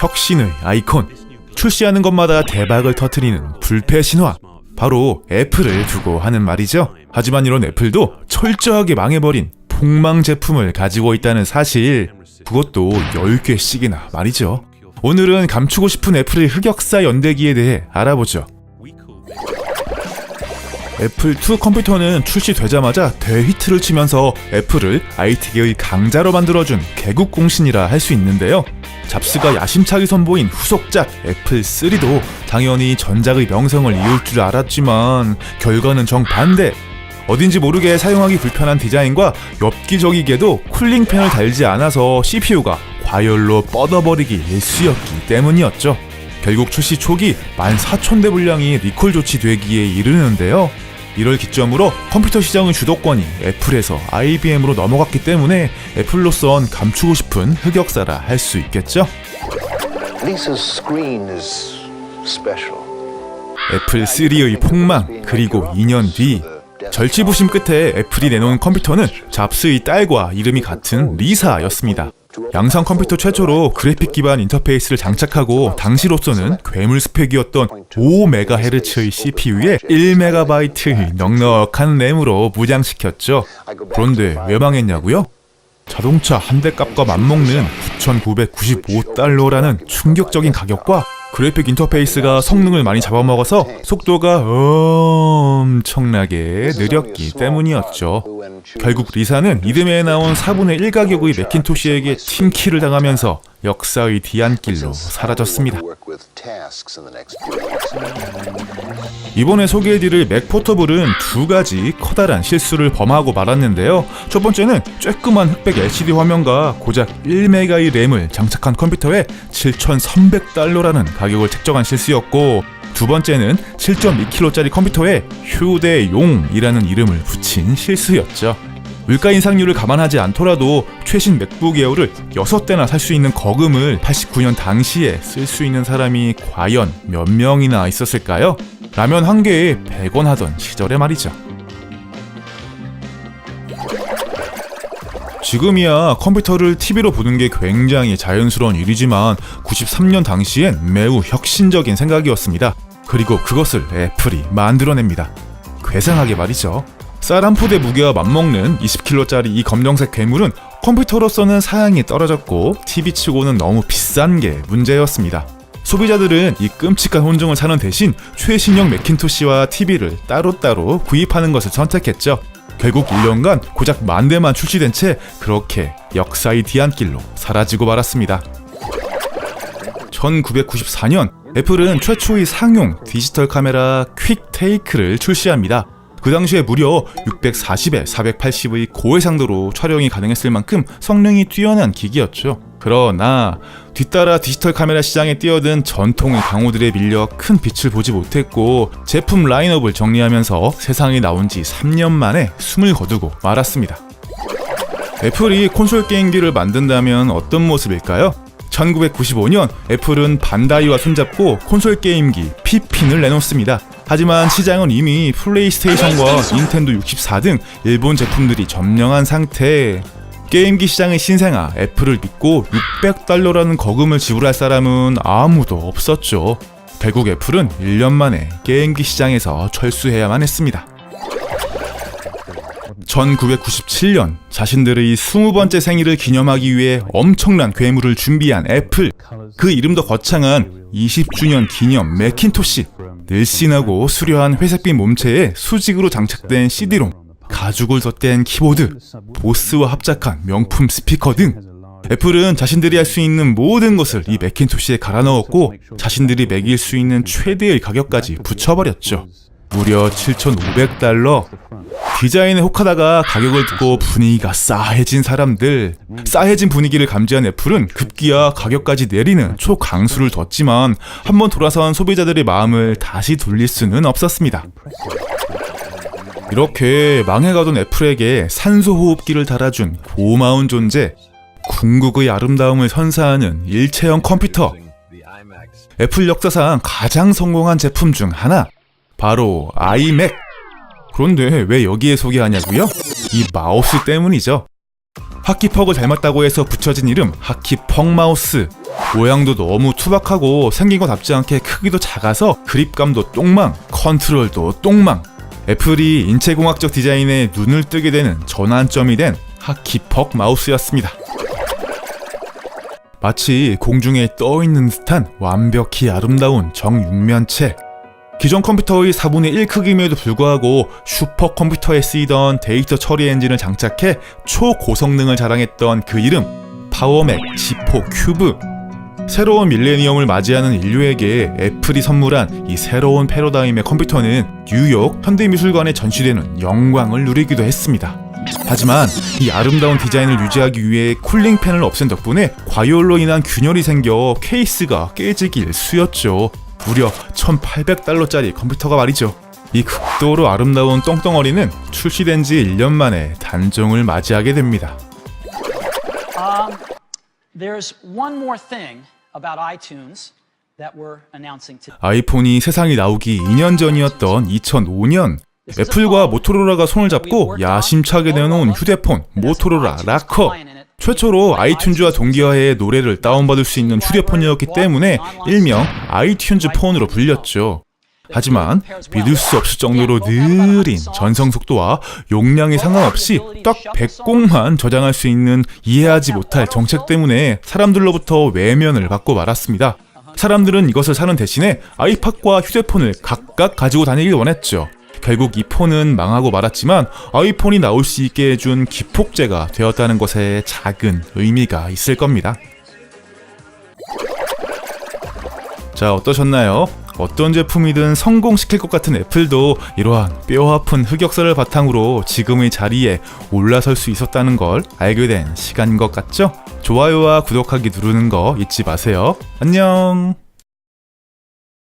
혁신의 아이콘, 출시하는 것마다 대박을 터뜨리는 불패 신화, 바로 애플을 두고 하는 말이죠. 하지만 이런 애플도 철저하게 망해버린 폭망 제품을 가지고 있다는 사실, 그것도 10개씩이나 말이죠. 오늘은 감추고 싶은 애플의 흑역사 연대기에 대해 알아보죠. 애플2 컴퓨터는 출시되자마자 대히트를 치면서 애플을 IT계의 강자로 만들어준 개국공신이라 할 수 있는데요. 잡스가 야심차게 선보인 후속작 애플3도 당연히 전작의 명성을 이을 줄 알았지만 결과는 정반대. 어딘지 모르게 사용하기 불편한 디자인과 엽기적이게도 쿨링팬을 달지 않아서 CPU가 과열로 뻗어버리기 일쑤였기 때문이었죠. 결국 출시 초기 14,000대 분량이 리콜 조치되기에 이르는데요. 이를 기점으로 컴퓨터 시장의 주도권이 애플에서 IBM으로 넘어갔기 때문에 애플로선 감추고 싶은 흑역사라 할 수 있겠죠. 애플3의 폭망, 그리고 2년 뒤 절치부심 끝에 애플이 내놓은 컴퓨터는 잡스의 딸과 이름이 같은 리사였습니다. 양산 컴퓨터 최초로 그래픽 기반 인터페이스를 장착하고 당시로서는 괴물 스펙이었던 5MHz의 CPU에 1MB의 넉넉한 램으로 무장시켰죠. 그런데 왜 망했냐고요? 자동차 한 대 값과 맞먹는 $9,995라는 충격적인 가격과 그래픽 인터페이스가 성능을 많이 잡아먹어서 속도가 엄청나게 느렸기 때문이었죠. 결국 리사는 이듬해에 나온 4분의 1 가격의 매킨토시에게 팀킬을 당하면서 역사의 뒤안길로 사라졌습니다. 이번에 소개해드릴 맥 포터블은 두 가지 커다란 실수를 범하고 말았는데요. 첫 번째는 쬐끄만 흑백 LCD 화면과 고작 1메가의 램을 장착한 컴퓨터에 $7,300라는 가격을 책정한 실수였고, 두 번째는 7.2kg짜리 컴퓨터에 휴대용이라는 이름을 붙인 실수였죠. 물가 인상률을 감안하지 않더라도 최신 맥북 에어를 6대나 살 수 있는 거금을 89년 당시에 쓸 수 있는 사람이 과연 몇 명이나 있었을까요? 라면 한 개에 100원 하던 시절에 말이죠. 지금이야 컴퓨터를 TV로 보는 게 굉장히 자연스러운 일이지만 93년 당시엔 매우 혁신적인 생각이었습니다. 그리고 그것을 애플이 만들어냅니다. 괴상하게 말이죠. 쌀 한 푸대 무게와 맞먹는 20kg짜리 이 검정색 괴물은 컴퓨터로서는 사양이 떨어졌고 TV치고는 너무 비싼 게 문제였습니다. 소비자들은 이 끔찍한 혼종을 사는 대신 최신형 매킨토시와 TV를 따로따로 구입하는 것을 선택했죠. 결국 1년간 고작 10,000대만 출시된 채 그렇게 역사의 뒤안길로 사라지고 말았습니다. 1994년 애플은 최초의 상용 디지털 카메라 퀵테이크를 출시합니다. 그 당시에 무려 640에 480의 고해상도로 촬영이 가능했을 만큼 성능이 뛰어난 기기였죠. 그러나 뒤따라 디지털 카메라 시장에 뛰어든 전통의 강호들에 밀려 큰 빛을 보지 못했고 제품 라인업을 정리하면서 세상에 나온 지 3년 만에 숨을 거두고 말았습니다. 애플이 콘솔 게임기를 만든다면 어떤 모습일까요? 1995년 애플은 반다이와 손잡고 콘솔 게임기 PP를 내놓습니다. 하지만 시장은 이미 플레이스테이션과 닌텐도 64 등 일본 제품들이 점령한 상태. 게임기 시장의 신생아 애플을 믿고 $600라는 거금을 지불할 사람은 아무도 없었죠. 결국 애플은 1년 만에 게임기 시장에서 철수해야만 했습니다. 1997년 자신들의 20번째 생일을 기념하기 위해 엄청난 괴물을 준비한 애플. 그 이름도 거창한 20주년 기념 매킨토시. 늘씬하고 수려한 회색빛 몸체에 수직으로 장착된 CD롬, 가죽을 덧댄 키보드, 보스와 합작한 명품 스피커 등 애플은 자신들이 할 수 있는 모든 것을 이 매킨토시에 갈아 넣었고 자신들이 매길 수 있는 최대의 가격까지 붙여버렸죠. 무려 $7,500. 디자인에 혹하다가 가격을 듣고 분위기가 싸해진 사람들. 싸해진 분위기를 감지한 애플은 급기야 가격까지 내리는 초강수를 뒀지만 한번 돌아선 소비자들의 마음을 다시 돌릴 수는 없었습니다. 이렇게 망해가던 애플에게 산소호흡기를 달아준 고마운 존재, 궁극의 아름다움을 선사하는 일체형 컴퓨터. 애플 역사상 가장 성공한 제품 중 하나, 바로 아이맥. 그런데 왜 여기에 소개하냐고요? 이 마우스 때문이죠. 하키퍽을 닮았다고 해서 붙여진 이름 하키퍽 마우스. 모양도 너무 투박하고 생긴 것답지 않게 크기도 작아서 그립감도 똥망, 컨트롤도 똥망. 애플이 인체공학적 디자인에 눈을 뜨게 되는 전환점이 된 하키퍽 마우스였습니다. 마치 공중에 떠있는 듯한 완벽히 아름다운 정육면체. 기존 컴퓨터의 4분의 1 크기임에도 불구하고 슈퍼컴퓨터에 쓰이던 데이터 처리 엔진을 장착해 초고성능을 자랑했던 그 이름 파워맥 G4 큐브. 새로운 밀레니엄을 맞이하는 인류에게 애플이 선물한 이 새로운 패러다임의 컴퓨터는 뉴욕 현대미술관에 전시되는 영광을 누리기도 했습니다. 하지만 이 아름다운 디자인을 유지하기 위해 쿨링팬을 없앤 덕분에 과열로 인한 균열이 생겨 케이스가 깨지기 일쑤였죠. 무려 1,800달러짜리 컴퓨터가 말이죠. 이 극도로 아름다운 똥덩어리는 출시된 지 1년 만에 단종을 맞이하게 됩니다. There's one more thing about iTunes that we're announcing today. 아이폰이 세상에 나오기 2년 전이었던 2005년, 애플과 모토로라가 손을 잡고 야심차게 내놓은 휴대폰 모토로라 락커. 최초로 아이튠즈와 동기화해 노래를 다운받을 수 있는 휴대폰이었기 때문에 일명 아이튠즈 폰으로 불렸죠. 하지만 믿을 수 없을 정도로 느린 전송 속도와 용량에 상관없이 딱 100곡만 저장할 수 있는 이해하지 못할 정책 때문에 사람들로부터 외면을 받고 말았습니다. 사람들은 이것을 사는 대신에 아이팟과 휴대폰을 각각 가지고 다니길 원했죠. 결국 이 폰은 망하고 말았지만 아이폰이 나올 수 있게 해준 기폭제가 되었다는 것에 작은 의미가 있을 겁니다. 자, 어떠셨나요? 어떤 제품이든 성공시킬 것 같은 애플도 이러한 뼈아픈 흑역사를 바탕으로 지금의 자리에 올라설 수 있었다는 걸 알게 된 시간인 것 같죠? 좋아요와 구독하기 누르는 거 잊지 마세요. 안녕!